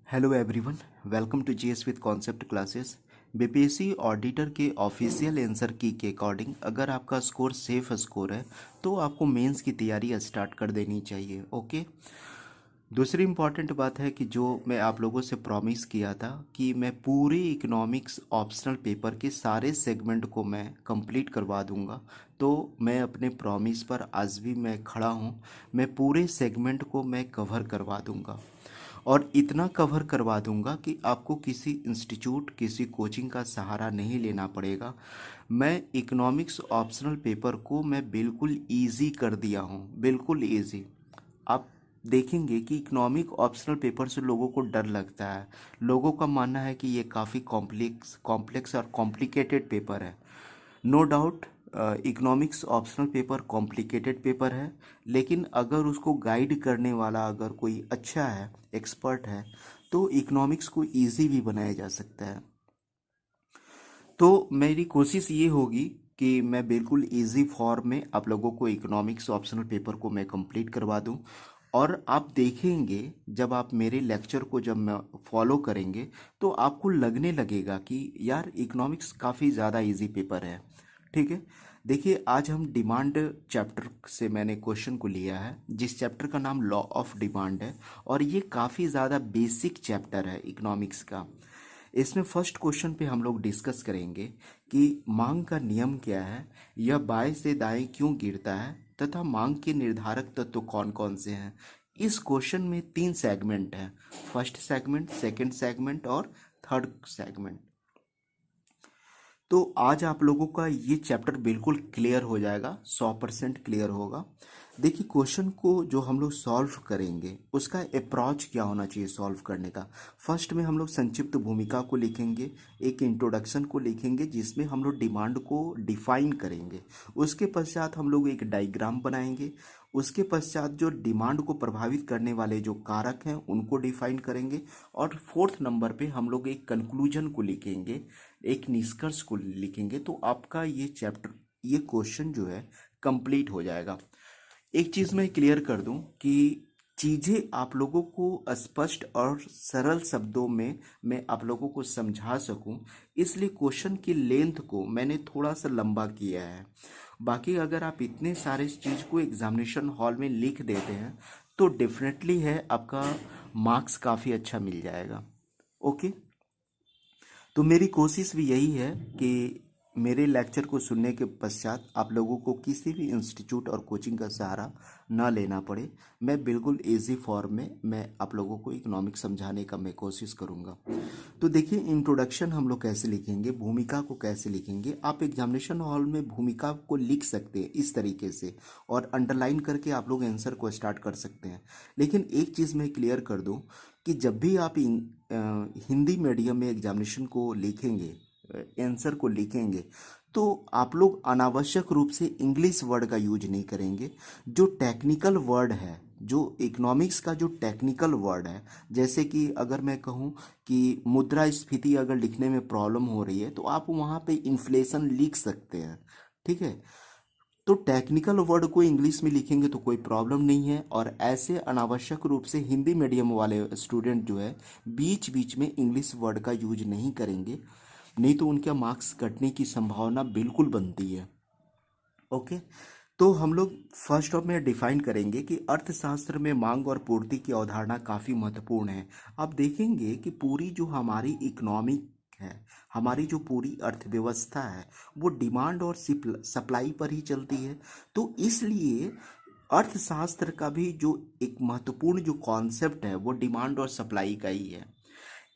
Hello everyone, welcome to GS with concept classes. BPSC auditor के official answer key के according अगर आपका score safe score है तो आपको मेंस की तैयारी स्टार्ट कर देनी चाहिए। ओके। दूसरी इम्पॉर्टेंट बात है कि जो मैं आप लोगों से प्रॉमिस किया था कि मैं पूरे इकोनॉमिक्स ऑप्शनल पेपर के सारे सेगमेंट को मैं कंप्लीट करवा दूंगा, तो मैं अपने प्रॉमिस पर आज भी मैं खड़ा हूँ। मैं पूरे सेगमेंट को मैं कवर करवा दूंगा और इतना कवर करवा दूंगा कि आपको किसी इंस्टीट्यूट किसी कोचिंग का सहारा नहीं लेना पड़ेगा। मैं इकोनॉमिक्स ऑप्शनल पेपर को मैं बिल्कुल इजी कर दिया हूँ, बिल्कुल इजी। आप देखेंगे कि इकोनॉमिक ऑप्शनल पेपर से लोगों को डर लगता है, लोगों का मानना है कि ये काफ़ी कॉम्प्लेक्स कॉम्प्लेक्स और कॉम्प्लिकेटेड पेपर है। No doubt economics optional paper complicated paper है, लेकिन अगर उसको गाइड करने वाला अगर कोई अच्छा है, एक्सपर्ट है, तो इकोनॉमिक्स को इजी भी बनाया जा सकता है। तो मेरी कोशिश ये होगी कि मैं बिल्कुल इजी फॉर्म में आप लोगों को इकोनॉमिक्स ऑप्शनल पेपर को मैं कंप्लीट करवा दूं। और आप देखेंगे जब आप मेरे लेक्चर को जब मैं फॉलो करेंगे तो आपको लगने लगेगा कि यार इकोनॉमिक्स काफ़ी ज़्यादा इजी पेपर है। ठीक है। देखिए, आज हम डिमांड चैप्टर से मैंने क्वेश्चन को लिया है, जिस चैप्टर का नाम लॉ ऑफ डिमांड है, और ये काफ़ी ज़्यादा बेसिक चैप्टर है इकोनॉमिक्स का। इसमें फर्स्ट क्वेश्चन पे हम लोग डिस्कस करेंगे कि मांग का नियम क्या है, यह बाएं से दाएं क्यों गिरता है, तथा मांग के निर्धारक तत्व कौन कौन से हैं। इस क्वेश्चन में 3 सेगमेंट हैं, फर्स्ट सेगमेंट, सेकंड सेगमेंट और थर्ड सेगमेंट। तो आज आप लोगों का ये चैप्टर बिल्कुल क्लियर हो जाएगा, 100% क्लियर होगा। देखिए, क्वेश्चन को जो हम लोग सॉल्व करेंगे उसका अप्रोच क्या होना चाहिए सॉल्व करने का। फर्स्ट में हम लोग संक्षिप्त भूमिका को लिखेंगे, एक इंट्रोडक्शन को लिखेंगे जिसमें हम लोग डिमांड को डिफाइन करेंगे। उसके पश्चात हम लोग एक डायग्राम बनाएंगे। उसके पश्चात जो डिमांड को प्रभावित करने वाले जो कारक हैं उनको डिफाइन करेंगे। और फोर्थ नंबर पे हम लोग एक कंक्लूजन को लिखेंगे, एक निष्कर्ष को लिखेंगे। तो आपका ये चैप्टर, ये क्वेश्चन जो है कंप्लीट हो जाएगा। एक चीज़ मैं क्लियर कर दूं कि चीज़ें आप लोगों को स्पष्ट और सरल शब्दों में मैं आप लोगों को समझा सकूं, इसलिए क्वेश्चन की लेंथ को मैंने थोड़ा सा लंबा किया है। बाकी अगर आप इतने सारे चीज़ को एग्जामिनेशन हॉल में लिख देते हैं तो डेफिनेटली है आपका मार्क्स काफ़ी अच्छा मिल जाएगा। ओके। तो मेरी कोशिश भी यही है कि मेरे लेक्चर को सुनने के पश्चात आप लोगों को किसी भी इंस्टीट्यूट और कोचिंग का सहारा ना लेना पड़े। मैं बिल्कुल इजी फॉर्म में मैं आप लोगों को इकोनॉमिक्स समझाने का मैं कोशिश करूंगा। तो देखिए, इंट्रोडक्शन हम लोग कैसे लिखेंगे, भूमिका को कैसे लिखेंगे। आप एग्जामिनेशन हॉल में भूमिका को लिख सकते हैं इस तरीके से, और अंडरलाइन करके आप लोग आंसर को स्टार्ट कर सकते हैं। लेकिन एक चीज़ मैं क्लियर कर दूं कि जब भी आप हिंदी मीडियम में एग्जामिनेशन को लिखेंगे, आंसर को लिखेंगे, तो आप लोग अनावश्यक रूप से इंग्लिश वर्ड का यूज नहीं करेंगे। जो टेक्निकल वर्ड है, जो इकोनॉमिक्स का जो टेक्निकल वर्ड है, जैसे कि अगर मैं कहूँ कि मुद्रास्फीति अगर लिखने में प्रॉब्लम हो रही है तो आप वहाँ पे इन्फ्लेशन लिख सकते हैं। ठीक है। तो टेक्निकल वर्ड को इंग्लिश में लिखेंगे तो कोई प्रॉब्लम नहीं है। और ऐसे अनावश्यक रूप से हिंदी मीडियम वाले स्टूडेंट जो है बीच बीच में इंग्लिश वर्ड का यूज नहीं करेंगे, नहीं तो उनके मार्क्स कटने की संभावना बिल्कुल बनती है। ओके। तो हम लोग फर्स्ट ऑफ में डिफाइन करेंगे कि अर्थशास्त्र में मांग और पूर्ति की अवधारणा काफ़ी महत्वपूर्ण है। आप देखेंगे कि पूरी जो हमारी इकोनॉमी है, हमारी जो पूरी अर्थव्यवस्था है, वो डिमांड और सप्लाई पर ही चलती है। तो इसलिए अर्थशास्त्र का भी जो एक महत्वपूर्ण जो कॉन्सेप्ट है वो डिमांड और सप्लाई का ही है।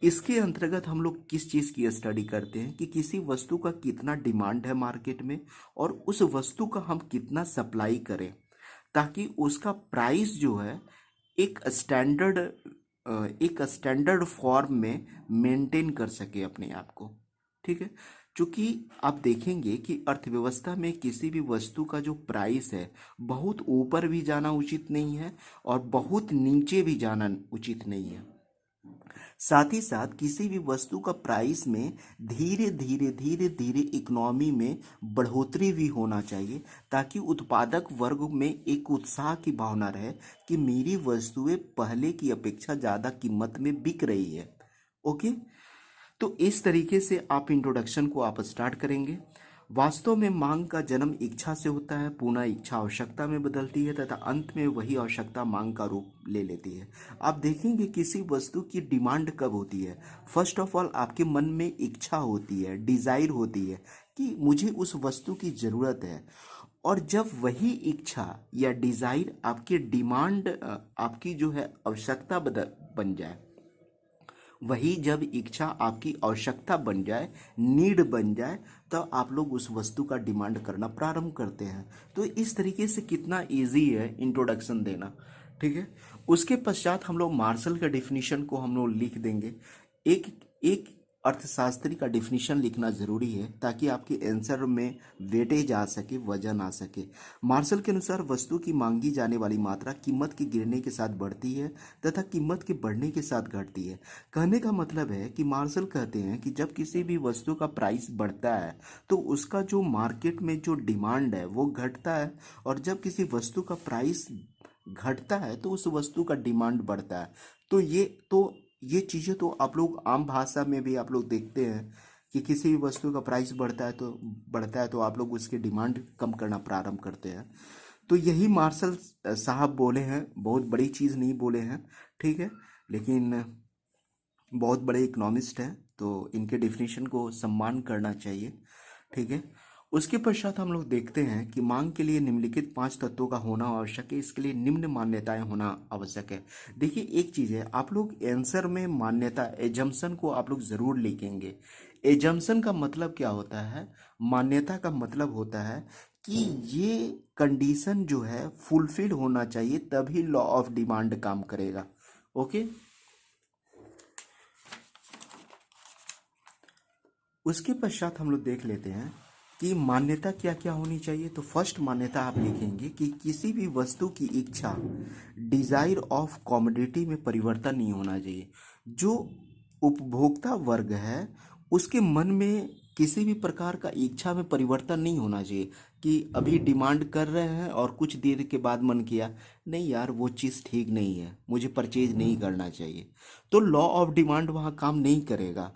इसके अंतर्गत हम लोग किस चीज़ की स्टडी करते हैं कि किसी वस्तु का कितना डिमांड है मार्केट में और उस वस्तु का हम कितना सप्लाई करें, ताकि उसका प्राइस जो है एक स्टैंडर्ड एक स्टैंडर्ड फॉर्म में मेंटेन कर सके अपने आप को। ठीक है। क्योंकि आप देखेंगे कि अर्थव्यवस्था में किसी भी वस्तु का जो प्राइस है बहुत ऊपर भी जाना उचित नहीं है और बहुत नीचे भी जाना उचित नहीं है। साथ ही साथ किसी भी वस्तु का प्राइस में धीरे धीरे धीरे धीरे इकोनॉमी में बढ़ोतरी भी होना चाहिए, ताकि उत्पादक वर्ग में एक उत्साह की भावना रहे कि मेरी वस्तुएं पहले की अपेक्षा ज़्यादा कीमत में बिक रही है। ओके, तो इस तरीके से आप इंट्रोडक्शन को आप स्टार्ट करेंगे। वास्तव में मांग का जन्म इच्छा से होता है, पुनः इच्छा आवश्यकता में बदलती है तथा अंत में वही आवश्यकता मांग का रूप ले लेती है। आप देखेंगे किसी वस्तु की डिमांड कब होती है। फर्स्ट ऑफ ऑल आपके मन में इच्छा होती है, डिजायर होती है कि मुझे उस वस्तु की ज़रूरत है, और जब वही इच्छा या डिजायर आपकी डिमांड आपकी जो है आवश्यकता बन जाए, वही जब इच्छा आपकी आवश्यकता बन जाए, नीड बन जाए, तो आप लोग उस वस्तु का डिमांड करना प्रारंभ करते हैं। तो इस तरीके से कितना इजी है इंट्रोडक्शन देना। ठीक है, उसके पश्चात हम लोग मार्शल का डिफिनीशन को हम लोग लिख देंगे। एक एक अर्थशास्त्री का डिफिनीशन लिखना ज़रूरी है, ताकि आपके आंसर में वेटेज आ सके, वजन आ सके। मार्शल के अनुसार वस्तु की मांगी जाने वाली मात्रा कीमत के गिरने के साथ बढ़ती है तथा कीमत के बढ़ने के साथ घटती है। कहने का मतलब है कि मार्शल कहते हैं कि जब किसी भी वस्तु का प्राइस बढ़ता है तो उसका जो मार्केट में जो डिमांड है वो घटता है, और जब किसी वस्तु का प्राइस घटता है तो उस वस्तु का डिमांड बढ़ता है। तो ये चीज़ें तो आप लोग आम भाषा में भी आप लोग देखते हैं कि किसी भी वस्तु का प्राइस बढ़ता है तो आप लोग उसकी डिमांड कम करना प्रारंभ करते हैं। तो यही मार्शल साहब बोले हैं, बहुत बड़ी चीज़ नहीं बोले हैं। ठीक है, लेकिन बहुत बड़े इकोनॉमिस्ट हैं, तो इनके डेफिनेशन को सम्मान करना चाहिए। ठीक है, उसके पश्चात हम लोग देखते हैं कि मांग के लिए निम्नलिखित 5 तत्वों का होना आवश्यक है। इसके लिए निम्न मान्यताएं होना आवश्यक है। देखिए, एक चीज़ है, आप लोग आंसर में मान्यता एजम्पशन को आप लोग ज़रूर लिखेंगे। एजम्पशन का मतलब क्या होता है? मान्यता का मतलब होता है कि ये कंडीशन जो है फुलफिल होना चाहिए, तभी लॉ ऑफ डिमांड काम करेगा। ओके, उसके पश्चात हम लोग देख लेते हैं कि मान्यता क्या क्या होनी चाहिए। तो फर्स्ट मान्यता आप लिखेंगे कि किसी भी वस्तु की इच्छा, डिजायर ऑफ कॉमोडिटी में परिवर्तन नहीं होना चाहिए। जो उपभोक्ता वर्ग है उसके मन में किसी भी प्रकार का इच्छा में परिवर्तन नहीं होना चाहिए कि अभी डिमांड कर रहे हैं और कुछ देर के बाद मन किया नहीं यार वो चीज़ ठीक नहीं है, मुझे परचेज नहीं करना चाहिए, तो लॉ ऑफ डिमांड वहाँ काम नहीं करेगा।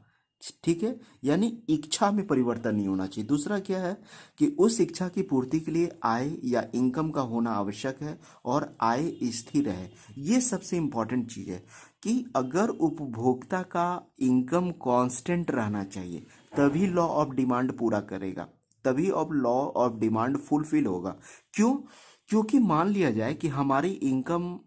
ठीक है, यानी इच्छा में परिवर्तन नहीं होना चाहिए। दूसरा क्या है कि उस इच्छा की पूर्ति के लिए आय या इनकम का होना आवश्यक है, और आय स्थिर है। ये सबसे इम्पोर्टेंट चीज़ है कि अगर उपभोक्ता का इनकम कांस्टेंट रहना चाहिए, तभी लॉ ऑफ डिमांड पूरा करेगा, तभी अब लॉ ऑफ डिमांड फुलफिल होगा। क्यों? क्योंकि मान लिया जाए कि हमारी इनकम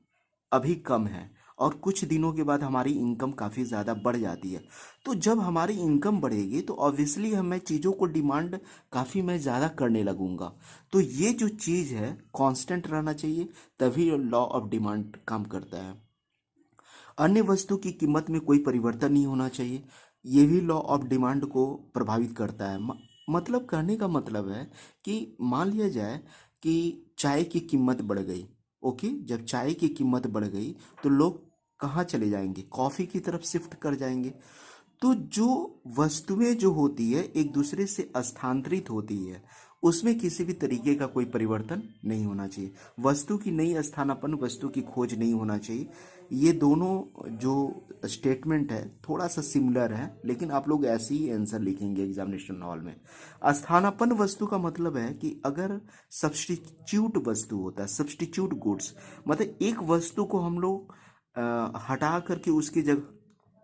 अभी कम है और कुछ दिनों के बाद हमारी इनकम काफ़ी ज़्यादा बढ़ जाती है, तो जब हमारी इनकम बढ़ेगी तो ऑब्वियसली हमें चीज़ों को डिमांड काफ़ी मैं ज़्यादा करने लगूंगा। तो ये जो चीज़ है कांस्टेंट रहना चाहिए, तभी लॉ ऑफ डिमांड काम करता है। अन्य वस्तु की कीमत में कोई परिवर्तन नहीं होना चाहिए, ये भी लॉ ऑफ डिमांड को प्रभावित करता है। मतलब कहने का मतलब है कि मान लिया जाए कि चाय की कीमत बढ़ गई। ओके, जब चाय की कीमत बढ़ गई तो लोग कहाँ चले जाएंगे? कॉफ़ी की तरफ शिफ्ट कर जाएंगे। तो जो वस्तुएं जो होती है एक दूसरे से स्थानांतरित होती है, उसमें किसी भी तरीके का कोई परिवर्तन नहीं होना चाहिए। वस्तु की नई स्थानापन्न वस्तु की खोज नहीं होना चाहिए। ये दोनों जो स्टेटमेंट है थोड़ा सा सिमिलर है, लेकिन आप लोग ऐसे ही आंसर लिखेंगे एग्जामिनेशन हॉल में। स्थानापन्न वस्तु का मतलब है कि अगर सब्स्टिट्यूट वस्तु होता है, सब्स्टिट्यूट गुड्स, मतलब एक वस्तु को हम लोग हटा करके उसकी जगह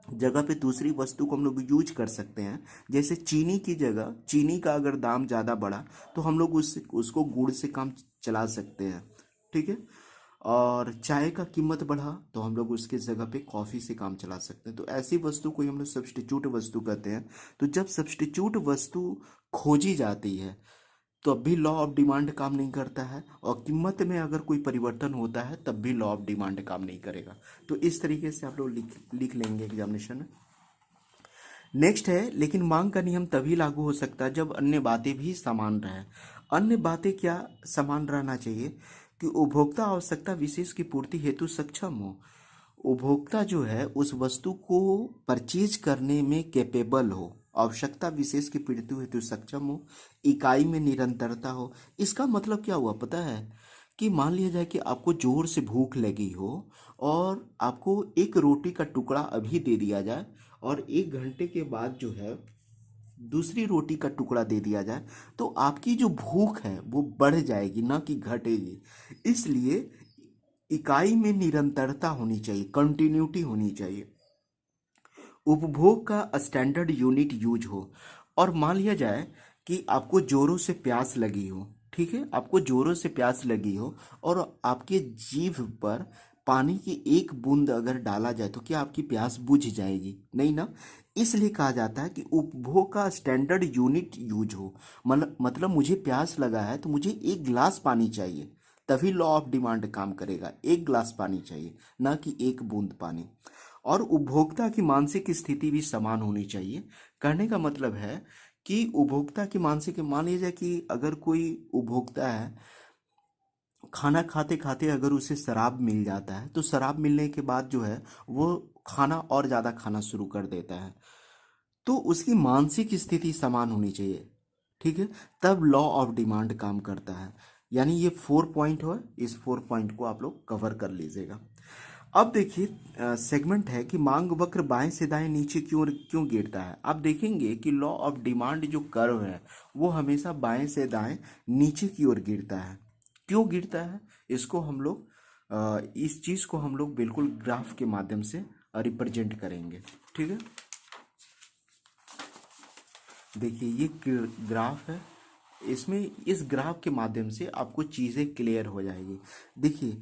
जगह पे दूसरी वस्तु को हम लोग यूज कर सकते हैं। जैसे चीनी की जगह, चीनी का अगर दाम ज़्यादा बढ़ा तो हम लोग उसको गुड़ से काम चला सकते हैं। ठीक है, और चाय का कीमत बढ़ा तो हम लोग उसके जगह पे कॉफ़ी से काम चला सकते हैं। तो ऐसी वस्तु को ही हम लोग सब्स्टिट्यूट वस्तु कहते हैं। तो जब सब्स्टिट्यूट वस्तु खोजी जाती है तो अब भी लॉ ऑफ डिमांड काम नहीं करता है, और कीमत में अगर कोई परिवर्तन होता है तब भी लॉ ऑफ डिमांड काम नहीं करेगा। तो इस तरीके से आप लोग लिख लेंगे एग्जामिनेशन में। नेक्स्ट है, लेकिन मांग का नियम तभी लागू हो सकता है जब अन्य बातें भी समान रहें। अन्य बातें क्या समान रहना चाहिए? कि उपभोक्ता आवश्यकता विशेष की पूर्ति हेतु सक्षम हो। उपभोक्ता जो है उस वस्तु को परचेज करने में कैपेबल हो, आवश्यकता विशेष की पूर्ति हेतु सक्षम हो, इकाई में निरंतरता हो। इसका मतलब क्या हुआ पता है? कि मान लिया जाए कि आपको जोर से भूख लगी हो और आपको एक रोटी का टुकड़ा अभी दे दिया जाए और 1 घंटे के बाद जो है दूसरी रोटी का टुकड़ा दे दिया जाए, तो आपकी जो भूख है वो बढ़ जाएगी, ना कि घटेगी। इसलिए इकाई में निरंतरता होनी चाहिए, कंटिन्यूटी होनी चाहिए, उपभोग का स्टैंडर्ड यूनिट यूज हो। और मान लिया जाए कि आपको जोरों से प्यास लगी हो, ठीक है, आपको जोरों से प्यास लगी हो और आपके जीभ पर पानी की एक बूंद अगर डाला जाए तो क्या आपकी प्यास बुझ जाएगी? नहीं ना। इसलिए कहा जाता है कि उपभोग का स्टैंडर्ड यूनिट यूज हो। मतलब मुझे प्यास लगा है तो मुझे 1 गिलास पानी चाहिए, तभी लॉ ऑफ डिमांड काम करेगा। 1 गिलास पानी चाहिए, ना कि 1 बूंद पानी। और उपभोक्ता की मानसिक स्थिति भी समान होनी चाहिए। कहने का मतलब है कि उपभोक्ता की मानसिक, मान लीजिए कि अगर कोई उपभोक्ता है, खाना खाते खाते अगर उसे शराब मिल जाता है तो शराब मिलने के बाद जो है वो खाना और ज़्यादा खाना शुरू कर देता है, तो उसकी मानसिक स्थिति समान होनी चाहिए, ठीक है, तब लॉ ऑफ डिमांड काम करता है। यानी ये 4 पॉइंट हो, इस 4 पॉइंट को आप लोग कवर कर लीजिएगा। अब देखिए सेगमेंट है कि मांग वक्र बाएं से दाएं नीचे क्यों क्यों गिरता है। आप देखेंगे कि लॉ ऑफ डिमांड जो कर्व है वो हमेशा बाएं से दाएं नीचे की ओर गिरता है। क्यों गिरता है, इसको हम लोग इस चीज़ को हम लोग बिल्कुल ग्राफ के माध्यम से रिप्रेजेंट करेंगे, ठीक है। देखिए ये ग्राफ है, इसमें इस ग्राफ के माध्यम से आपको चीज़ें क्लियर हो जाएगी। देखिए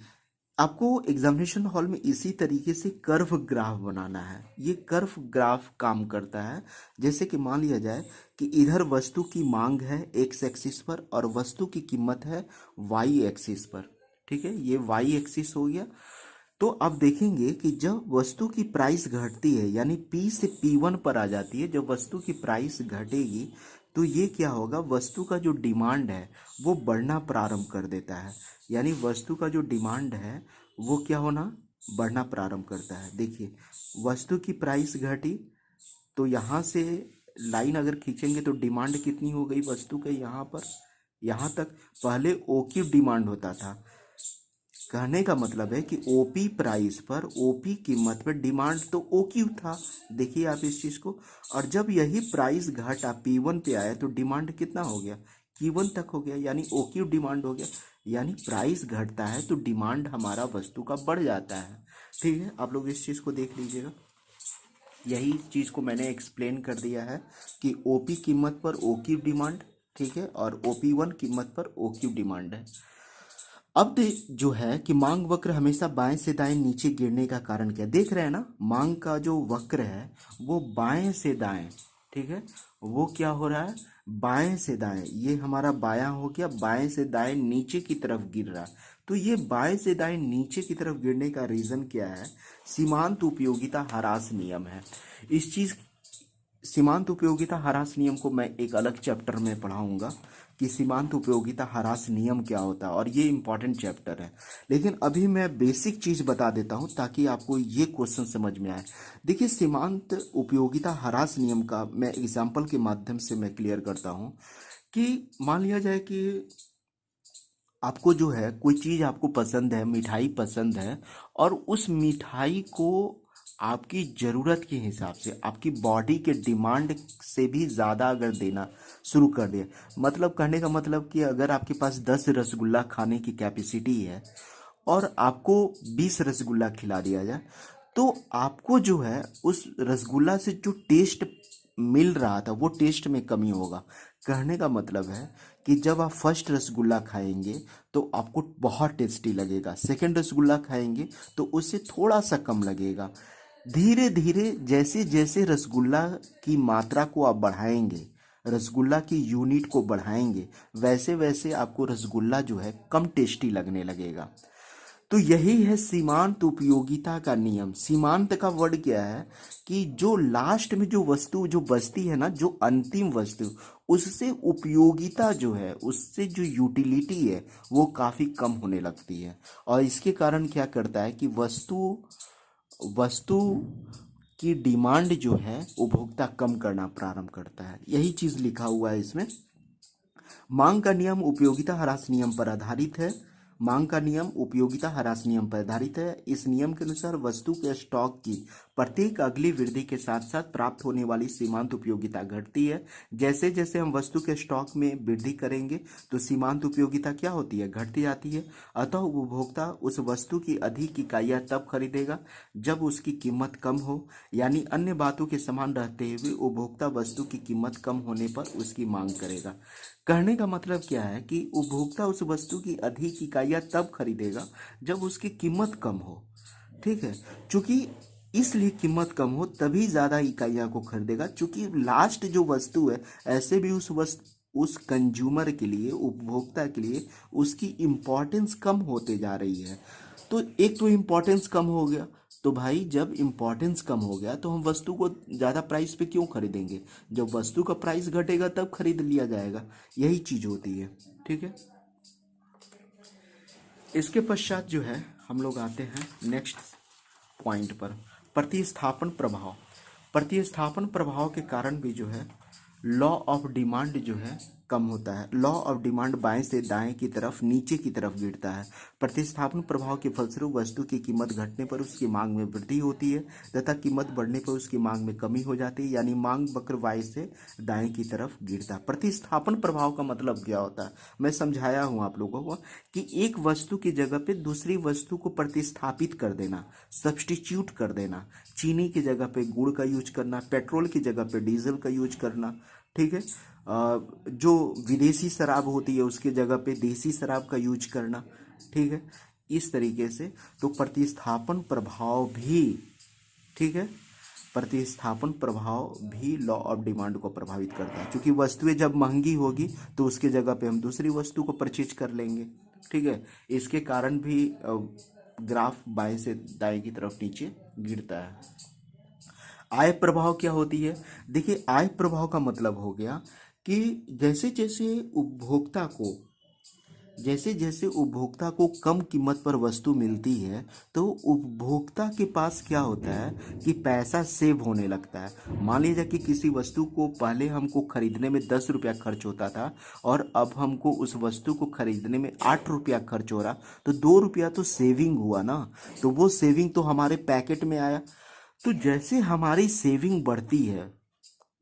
आपको एग्जामिनेशन हॉल में इसी तरीके से कर्व ग्राफ बनाना है। ये कर्व ग्राफ काम करता है, जैसे कि मान लिया जाए कि इधर वस्तु की मांग है एक्स एक्सिस पर और वस्तु की कीमत है वाई एक्सिस पर, ठीक है, ये वाई एक्सिस हो गया। तो आप देखेंगे कि जब वस्तु की प्राइस घटती है यानी P से P1 पर आ जाती है, जब वस्तु की प्राइस घटेगी तो ये क्या होगा, वस्तु का जो डिमांड है वो बढ़ना प्रारंभ कर देता है। यानी वस्तु का जो डिमांड है वो क्या होना, बढ़ना प्रारंभ करता है। देखिए वस्तु की प्राइस घटी तो यहाँ से लाइन अगर खींचेंगे तो डिमांड कितनी हो गई वस्तु के, यहाँ पर यहाँ तक पहले ओ की डिमांड होता था। कहने का मतलब है कि ओपी प्राइस पर, ओपी कीमत पर डिमांड तो ओ क्यू था। देखिए आप इस चीज़ को, और जब यही प्राइस घटा P1 पे आया तो डिमांड कितना हो गया, Q1 तक हो गया, यानी ओ क्यू डिमांड हो गया। यानी प्राइस घटता है तो डिमांड हमारा वस्तु का बढ़ जाता है, ठीक है। आप लोग इस चीज़ को देख लीजिएगा, यही चीज़ को मैंने एक्सप्लेन कर दिया है कि ओपी कीमत पर ओ क्यू डिमांड, ठीक है, और OP1 कीमत पर ओ क्यू डिमांड है। अब जो है कि मांग वक्र हमेशा बाएं से दाएं नीचे गिरने का कारण क्या, देख रहे हैं ना, मांग का जो वक्र है वो बाएं से दाएं, ठीक है, वो क्या हो रहा है, बाएं से दाएं, ये हमारा बायां हो गया, बाएं से दाएं नीचे की तरफ गिर रहा है। तो ये बाएं से दाएं नीचे की तरफ गिरने का रीजन क्या है, सीमांत उपयोगिता ह्रास नियम है। इस चीज सीमांत उपयोगिता ह्रास नियम को मैं एक अलग चैप्टर में पढ़ाऊंगा कि सीमांत उपयोगिता ह्रास नियम क्या होता है, और ये इंपॉर्टेंट चैप्टर है। लेकिन अभी मैं बेसिक चीज़ बता देता हूँ ताकि आपको ये क्वेश्चन समझ में आए। देखिए सीमांत उपयोगिता ह्रास नियम का मैं एग्जाम्पल के माध्यम से मैं क्लियर करता हूँ कि मान लिया जाए कि आपको जो है कोई चीज़ आपको पसंद है, मिठाई पसंद है, और उस मिठाई को आपकी ज़रूरत के हिसाब से, आपकी बॉडी के डिमांड से भी ज़्यादा अगर देना शुरू कर दिया, मतलब कहने का मतलब कि अगर आपके पास 10 रसगुल्ला खाने की कैपेसिटी है और आपको 20 रसगुल्ला खिला दिया जाए, तो आपको जो है उस रसगुल्ला से जो टेस्ट मिल रहा था वो टेस्ट में कमी होगा। कहने का मतलब है कि जब आप फर्स्ट रसगुल्ला खाएंगे तो आपको बहुत टेस्टी लगेगा, सेकंड रसगुल्ला खाएंगे तो उससे थोड़ा सा कम लगेगा। धीरे धीरे जैसे जैसे रसगुल्ला की मात्रा को आप बढ़ाएंगे, रसगुल्ला की यूनिट को बढ़ाएंगे, वैसे वैसे आपको रसगुल्ला जो है कम टेस्टी लगने लगेगा। तो यही है सीमांत उपयोगिता का नियम। सीमांत का वर्ड क्या है कि जो लास्ट में जो वस्तु जो बचती है ना, जो अंतिम वस्तु, उससे उपयोगिता जो है, उससे जो यूटिलिटी है वो काफ़ी कम होने लगती है। और इसके कारण क्या करता है कि वस्तु वस्तु की डिमांड जो है उपभोक्ता कम करना प्रारंभ करता है, यही चीज लिखा हुआ है इसमें। मांग का नियम उपयोगिता ह्रास नियम पर आधारित है। मांग का नियम उपयोगिता ह्रास नियम पर आधारित है। इस नियम के अनुसार वस्तु के स्टॉक की प्रत्येक अगली वृद्धि के साथ साथ प्राप्त होने वाली सीमांत उपयोगिता घटती है। जैसे जैसे हम वस्तु के स्टॉक में वृद्धि करेंगे तो सीमांत उपयोगिता क्या होती है, घटती जाती है। अतः उपभोक्ता उस वस्तु की अधिक इकाइयां तब खरीदेगा जब उसकी कीमत कम हो, यानी अन्य बातों के समान रहते हुए उपभोक्ता वस्तु की कीमत कम होने पर उसकी मांग करेगा। कहने का मतलब क्या है कि उपभोक्ता उस वस्तु की अधिक इकाइयां तब खरीदेगा जब उसकी कीमत कम हो। ठीक है, चूंकि इसलिए कीमत कम हो तभी ज्यादा इकाइयां को खरीदेगा, चूंकि लास्ट जो वस्तु है ऐसे भी उस कंज्यूमर के लिए, उपभोक्ता के लिए उसकी इम्पोर्टेंस कम होते जा रही है। तो एक तो इम्पोर्टेंस कम हो गया, तो भाई जब इम्पोर्टेंस कम हो गया तो हम वस्तु को ज़्यादा प्राइस पे क्यों खरीदेंगे, जब वस्तु का प्राइस घटेगा तब खरीद लिया जाएगा, यही चीज़ होती है। ठीक है, इसके पश्चात जो है हम लोग आते हैं नेक्स्ट पॉइंट पर, प्रतिस्थापन प्रभाव। प्रतिस्थापन प्रभाव के कारण भी जो है लॉ ऑफ डिमांड जो है कम होता है। लॉ ऑफ डिमांड बाएं से दाएं की तरफ, नीचे की तरफ गिरता है। प्रतिस्थापन प्रभाव के फलस्वरूप वस्तु की कीमत घटने पर उसकी मांग में वृद्धि होती है तथा कीमत बढ़ने पर उसकी मांग में कमी हो जाती है, यानी मांग वक्र बाएं से दाएं की तरफ गिरता है। प्रतिस्थापन प्रभाव का मतलब क्या होता है, मैं समझाया हूं आप लोगों को कि एक वस्तु की जगह पे दूसरी वस्तु को प्रतिस्थापित कर देना, सब्स्टिट्यूट कर देना। चीनी की जगह पे गुड़ का यूज करना, पेट्रोल की जगह पे डीजल का यूज करना। ठीक है, जो विदेशी शराब होती है उसके जगह पे देसी शराब का यूज करना। ठीक है, इस तरीके से तो प्रतिस्थापन प्रभाव भी, ठीक है, प्रतिस्थापन प्रभाव भी लॉ ऑफ डिमांड को प्रभावित करता है, क्योंकि वस्तुएं जब महंगी होगी तो उसके जगह पे हम दूसरी वस्तु को परचेज कर लेंगे। ठीक है, इसके कारण भी ग्राफ बाएं से दाएं की तरफ नीचे गिरता है। आय प्रभाव क्या होती है, देखिए आय प्रभाव का मतलब हो गया कि जैसे जैसे उपभोक्ता को जैसे जैसे उपभोक्ता को कम कीमत पर वस्तु मिलती है तो उपभोक्ता के पास क्या होता है कि पैसा सेव होने लगता है। मान लीजिए कि किसी वस्तु को पहले हमको खरीदने में 10 रुपया खर्च होता था और अब हमको उस वस्तु को खरीदने में 8 रुपया खर्च हो रहा, तो 2 रुपया तो सेविंग हुआ ना, तो वो सेविंग तो हमारे पैकेट में आया। तो जैसे हमारी सेविंग बढ़ती है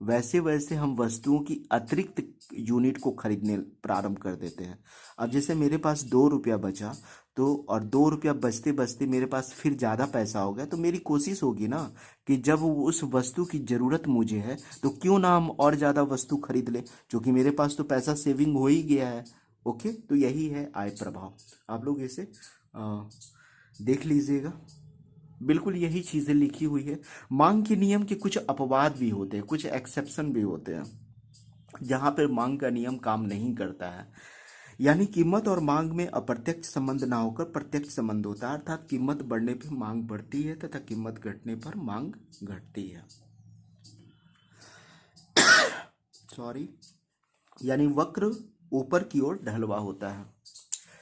वैसे वैसे हम वस्तुओं की अतिरिक्त यूनिट को खरीदने प्रारंभ कर देते हैं। अब जैसे मेरे पास 2 रुपया बचा, तो और 2 रुपया बचते बचते मेरे पास फिर ज़्यादा पैसा हो गया, तो मेरी कोशिश होगी ना कि जब उस वस्तु की ज़रूरत मुझे है तो क्यों ना हम और ज़्यादा वस्तु खरीद लें, क्योंकि मेरे पास तो पैसा सेविंग हो ही गया है। ओके, तो यही है आय प्रभाव। आप लोग इसे देख लीजिएगा, बिल्कुल यही चीजें लिखी हुई है। मांग के नियम के कुछ अपवाद भी होते हैं, कुछ एक्सेप्शन भी होते हैं जहां पर मांग का नियम काम नहीं करता है, यानी कीमत और मांग में अप्रत्यक्ष संबंध ना होकर प्रत्यक्ष संबंध होता है, अर्थात कीमत बढ़ने पर मांग बढ़ती है तथा कीमत घटने पर मांग घटती है। सॉरी, यानी वक्र ऊपर की ओर ढलवा होता है,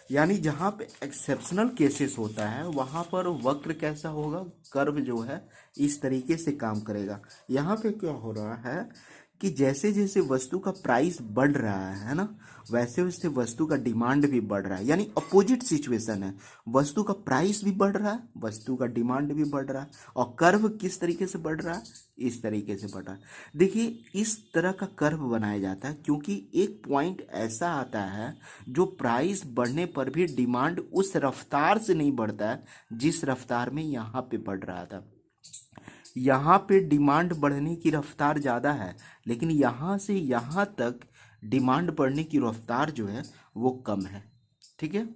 यानी जहाँ पे एक्सेप्शनल केसेस होता है वहाँ पर वक्र कैसा होगा, कर्व जो है इस तरीके से काम करेगा। यहाँ पे क्या हो रहा है कि जैसे जैसे वस्तु का प्राइस बढ़ रहा है ना, वैसे वैसे वस्तु का डिमांड भी बढ़ रहा है, यानी अपोजिट सिचुएशन है। वस्तु का प्राइस भी बढ़ रहा है, वस्तु का डिमांड भी बढ़ रहा है, और कर्व किस तरीके से बढ़ रहा है, इस तरीके से बढ़ रहा है। देखिए इस तरह का कर्व बनाया जाता है क्योंकि एक पॉइंट ऐसा आता है जो प्राइस बढ़ने पर भी डिमांड उस रफ्तार से नहीं बढ़ता है जिस रफ्तार में यहाँ पे बढ़ रहा था। यहाँ पे डिमांड बढ़ने की रफ्तार ज़्यादा है, लेकिन यहाँ से यहाँ तक डिमांड बढ़ने की रफ्तार जो है वो कम है। ठीक है,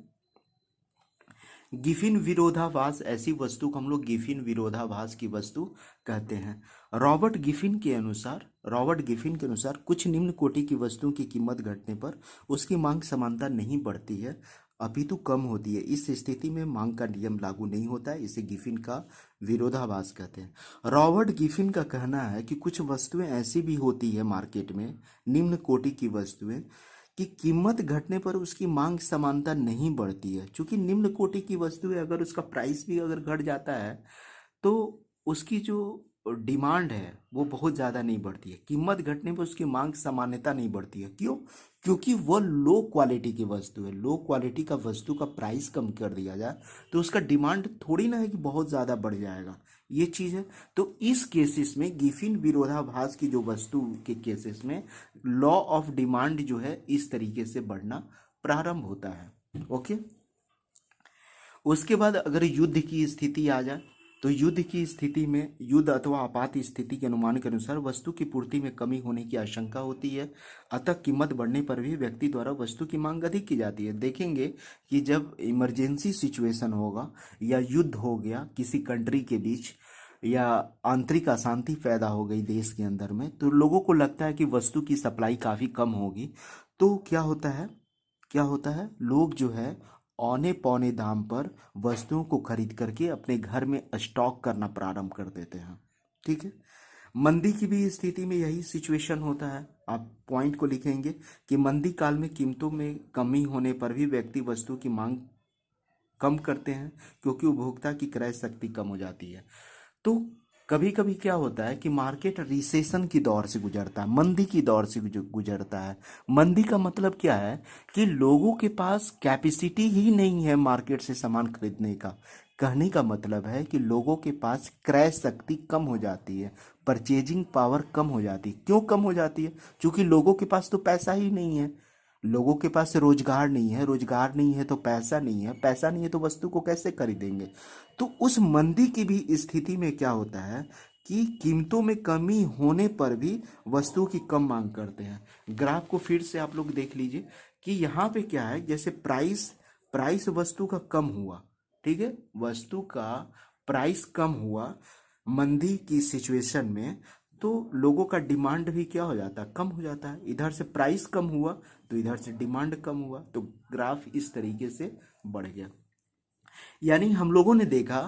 गिफिन विरोधाभास, ऐसी वस्तु को हम लोग गिफिन विरोधाभास की वस्तु कहते हैं। रॉबर्ट गिफिन के अनुसार कुछ निम्न कोटि की वस्तुओं की कीमत घटने पर उसकी मांग समानता नहीं बढ़ती है अपितु कम होती है। इस स्थिति में मांग का नियम लागू नहीं होता है, इसे गिफिन का विरोधाभास कहते हैं। रॉबर्ट गिफिन का कहना है कि कुछ वस्तुएं ऐसी भी होती है मार्केट में, निम्न कोटि की वस्तुएं, कि कीमत घटने पर उसकी मांग समानता नहीं बढ़ती है। क्योंकि निम्न कोटि की वस्तुएं अगर उसका प्राइस भी अगर घट जाता है तो उसकी जो डिमांड है वो बहुत ज़्यादा नहीं बढ़ती है। कीमत घटने पर उसकी मांग सामान्यता नहीं बढ़ती है। क्यों? क्योंकि वह लो क्वालिटी की वस्तु है। लो क्वालिटी का वस्तु का प्राइस कम कर दिया जाए तो उसका डिमांड थोड़ी ना है कि बहुत ज़्यादा बढ़ जाएगा, ये चीज़ है। तो इस केसेस में गिफिन विरोधाभास की जो वस्तु के केसेस में लॉ ऑफ डिमांड जो है इस तरीके से बढ़ना प्रारंभ होता है। ओके। उसके बाद अगर युद्ध की स्थिति आ जाए तो युद्ध की स्थिति में युद्ध अथवा आपात स्थिति के अनुमान के अनुसार वस्तु की पूर्ति में कमी होने की आशंका होती है। अतः कीमत बढ़ने पर भी व्यक्ति द्वारा वस्तु की मांग अधिक की जाती है। देखेंगे कि जब इमरजेंसी सिचुएशन होगा या युद्ध हो गया किसी कंट्री के बीच या आंतरिक अशांति पैदा हो गई देश के अंदर में, तो लोगों को लगता है कि वस्तु की सप्लाई काफ़ी कम होगी। तो क्या होता है, क्या होता है, लोग जो है औने पौने दाम पर वस्तुओं को खरीद करके अपने घर में स्टॉक करना प्रारंभ कर देते हैं। ठीक है। मंदी की भी स्थिति में यही सिचुएशन होता है। आप पॉइंट को लिखेंगे कि मंदी काल में कीमतों में कमी होने पर भी व्यक्ति वस्तु की मांग कम करते हैं क्योंकि उपभोक्ता की क्रय शक्ति कम हो जाती है। तो कभी कभी क्या होता है कि मार्केट रिसेशन की दौर से गुजरता है, मंदी की दौर से गुजरता है। मंदी का मतलब क्या है कि लोगों के पास कैपेसिटी ही नहीं है मार्केट से सामान खरीदने का। कहने का मतलब है कि लोगों के पास क्रय शक्ति कम हो जाती है, परचेजिंग पावर कम हो जाती है। क्यों कम हो जाती है? क्योंकि लोगों के पास तो पैसा ही नहीं है। लोगों के पास रोजगार नहीं है, रोजगार नहीं है तो पैसा नहीं है, पैसा नहीं है तो वस्तु को कैसे खरीदेंगे। तो उस मंदी की भी स्थिति में क्या होता है कि कीमतों में कमी होने पर भी वस्तुओं की कम मांग करते हैं। ग्राफ को फिर से आप लोग देख लीजिए कि यहाँ पे क्या है, जैसे प्राइस प्राइस वस्तु का कम हुआ, ठीक है, वस्तु का प्राइस कम हुआ मंदी की सिचुएशन में, तो लोगों का डिमांड भी क्या हो जाता है, कम हो जाता है। इधर से प्राइस कम हुआ तो इधर से डिमांड कम हुआ, तो ग्राफ इस तरीके से बढ़ गया। यानी हम लोगों ने देखा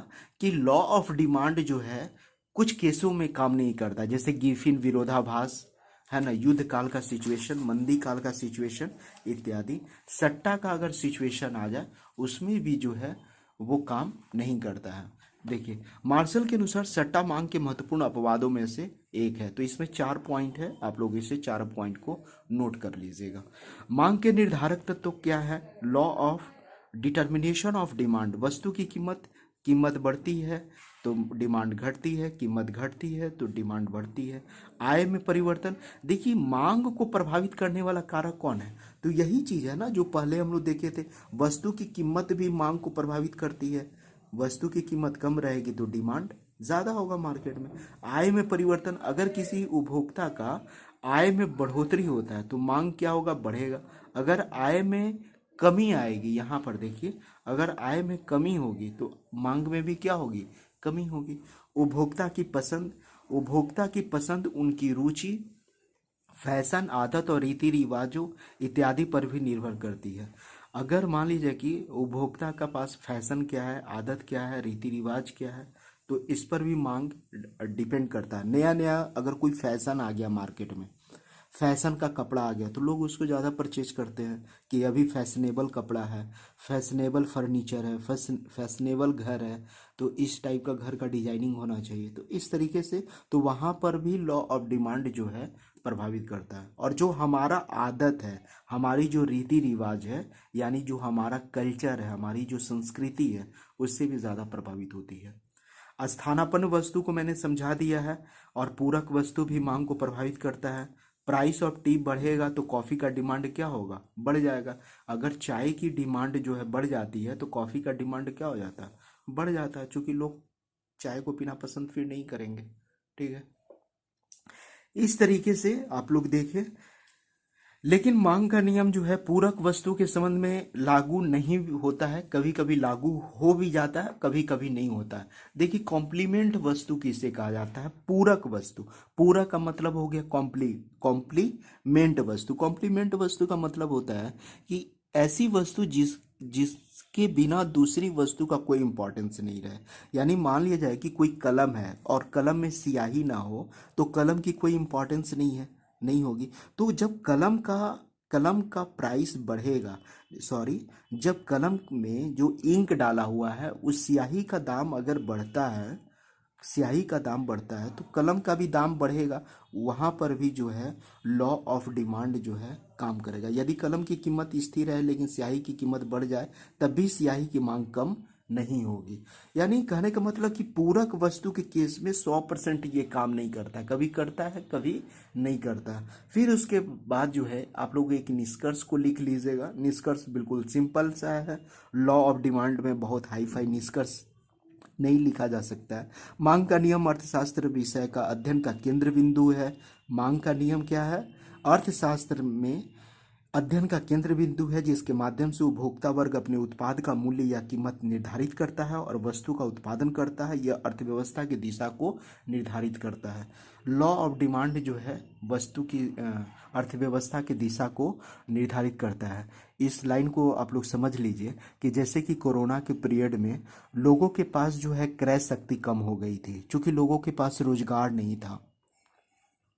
कि लॉ ऑफ डिमांड जो है कुछ केसों में काम नहीं करता, जैसे गिफिन विरोधाभास है ना, युद्ध काल का सिचुएशन, मंदी काल का सिचुएशन इत्यादि। सट्टा का अगर सिचुएशन आ जाए उसमें भी जो है वो काम नहीं करता है। देखिए, मार्शल के अनुसार सट्टा मांग के महत्वपूर्ण अपवादों में से एक है। तो इसमें 4 पॉइंट है, आप लोग इसे 4 पॉइंट को नोट कर लीजिएगा। मांग के निर्धारक तत्व तो क्या है? Law of determination of demand. वस्तु की कीमत बढ़ती है तो डिमांड घटती है, कीमत घटती है तो डिमांड बढ़ती है। आय में परिवर्तन। देखिए, मांग को प्रभावित करने वाला कारक कौन है? तो यही चीज है ना जो पहले हम लोग देखे थे, वस्तु की कीमत भी मांग को प्रभावित करती है। वस्तु की कीमत कम रहेगी तो डिमांड ज्यादा होगा मार्केट में। आय में परिवर्तन। अगर किसी उपभोक्ता का आय में बढ़ोतरी होता है तो मांग क्या होगा, बढ़ेगा। अगर आय में कमी आएगी, यहाँ पर देखिए, अगर आय में कमी होगी तो मांग में भी क्या होगी, कमी होगी। उपभोक्ता की पसंद उनकी रुचि, फैशन, आदत और रीति रिवाजों इत्यादि पर भी निर्भर करती है। अगर मान लीजिए कि उपभोक्ता का पास फैशन क्या है, आदत क्या है, रीति रिवाज क्या है, तो इस पर भी मांग डिपेंड करता है। नया नया अगर कोई फैशन आ गया मार्केट में, फैशन का कपड़ा आ गया तो लोग उसको ज़्यादा परचेज करते हैं कि अभी फैशनेबल कपड़ा है, फैशनेबल फर्नीचर है, फैशनेबल घर है, तो इस टाइप का घर का डिजाइनिंग होना चाहिए। तो इस तरीके से तो वहाँ पर भी लॉ ऑफ डिमांड जो है प्रभावित करता है। और जो हमारा आदत है, हमारी जो रीति रिवाज है, यानी जो हमारा कल्चर है, हमारी जो संस्कृति है, उससे भी ज़्यादा प्रभावित होती है। स्थानापन्न वस्तु को मैंने समझा दिया है, और पूरक वस्तु भी मांग को प्रभावित करता है। प्राइस ऑफ टी बढ़ेगा तो कॉफ़ी का डिमांड क्या होगा, बढ़ जाएगा। अगर चाय की डिमांड जो है बढ़ जाती है तो कॉफ़ी का डिमांड क्या हो जाता है, बढ़ जाता है, क्योंकि लोग चाय को पीना पसंद फिर नहीं करेंगे। ठीक है, इस तरीके से आप लोग देखें। लेकिन मांग का नियम जो है पूरक वस्तु के संबंध में लागू नहीं होता है, कभी कभी लागू हो भी जाता है, कभी कभी नहीं होता है। देखिए, कॉम्प्लीमेंट वस्तु किसे कहा जाता है, पूरक वस्तु। पूरक का मतलब हो गया कॉम्प्लीमेंट वस्तु। कॉम्प्लीमेंट वस्तु का मतलब होता है कि ऐसी वस्तु जिसके बिना दूसरी वस्तु का कोई इंपॉर्टेंस नहीं रहे। यानी मान लिया जाए कि कोई कलम है और कलम में स्याही ना हो तो कलम की कोई इंपॉर्टेंस नहीं होगी। तो जब कलम का प्राइस बढ़ेगा, सॉरी, जब कलम में जो इंक डाला हुआ है उस स्याही का दाम अगर बढ़ता है स्याही का दाम बढ़ता है तो कलम का भी दाम बढ़ेगा। वहाँ पर भी जो है लॉ ऑफ डिमांड जो है काम करेगा। यदि कलम की कीमत स्थिर है लेकिन स्याही की कीमत बढ़ जाए तब भी स्याही की मांग कम नहीं होगी। यानी कहने का मतलब कि पूरक वस्तु के केस में 100% ये काम नहीं करता, कभी करता है कभी नहीं करता। फिर उसके बाद जो है आप लोग एक निष्कर्ष को लिख लीजिएगा। निष्कर्ष बिल्कुल सिंपल सा है। लॉ ऑफ डिमांड में बहुत हाई फाई निष्कर्ष नहीं लिखा जा सकता है। मांग का नियम अर्थशास्त्र विषय का अध्ययन का केंद्र बिंदु है। मांग का नियम क्या है? अर्थशास्त्र में अध्ययन का केंद्र बिंदु है जिसके माध्यम से उपभोक्ता वर्ग अपने उत्पाद का मूल्य या कीमत निर्धारित करता है और वस्तु का उत्पादन करता है। यह अर्थव्यवस्था की दिशा को निर्धारित करता है। लॉ ऑफ डिमांड जो है वस्तु की अर्थव्यवस्था की दिशा को निर्धारित करता है। इस लाइन को आप लोग समझ लीजिए कि जैसे कि कोरोना के पीरियड में लोगों के पास जो है क्रय शक्ति कम हो गई थी क्योंकि लोगों के पास रोजगार नहीं था।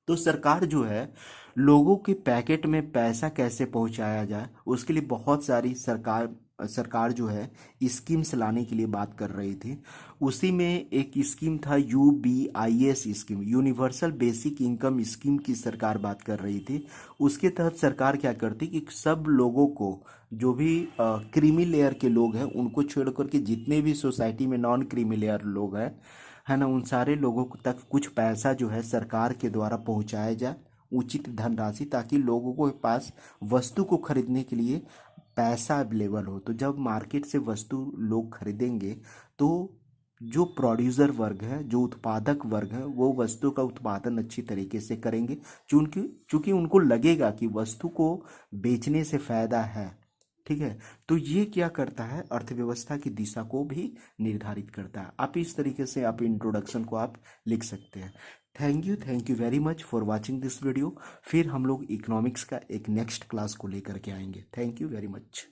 तो सरकार जो है लोगों के पैकेट में पैसा कैसे पहुंचाया जाए उसके लिए बहुत सारी सरकार जो है स्कीम्स लाने के लिए बात कर रही थी। उसी में एक स्कीम था UBIS scheme, universal basic income scheme की सरकार बात कर रही थी। उसके तहत सरकार क्या करती कि सब लोगों को, जो भी क्रीमी लेयर के लोग हैं उनको छोड़ करके जितने भी सोसाइटी में नॉन क्रीमी लेयर लोग हैं है ना, उन सारे लोगों तक कुछ पैसा जो है सरकार के द्वारा पहुंचाया जाए, उचित धनराशि, ताकि लोगों के पास वस्तु को खरीदने के लिए पैसा अवेलेबल हो। तो जब मार्केट से वस्तु लोग खरीदेंगे तो जो प्रोड्यूसर वर्ग है, जो उत्पादक वर्ग है, वो वस्तु का उत्पादन अच्छी तरीके से करेंगे चूंकि चूंकि उनको लगेगा कि वस्तु को बेचने से फायदा है। ठीक है, तो ये क्या करता है? अर्थव्यवस्था की दिशा को भी निर्धारित करता है। आप इस तरीके से आप इंट्रोडक्शन को आप लिख सकते हैं। Thank you very much for watching this video. फिर हम लोग इकोनॉमिक्स का एक नेक्स्ट क्लास को लेकर के आएंगे। Thank you very much.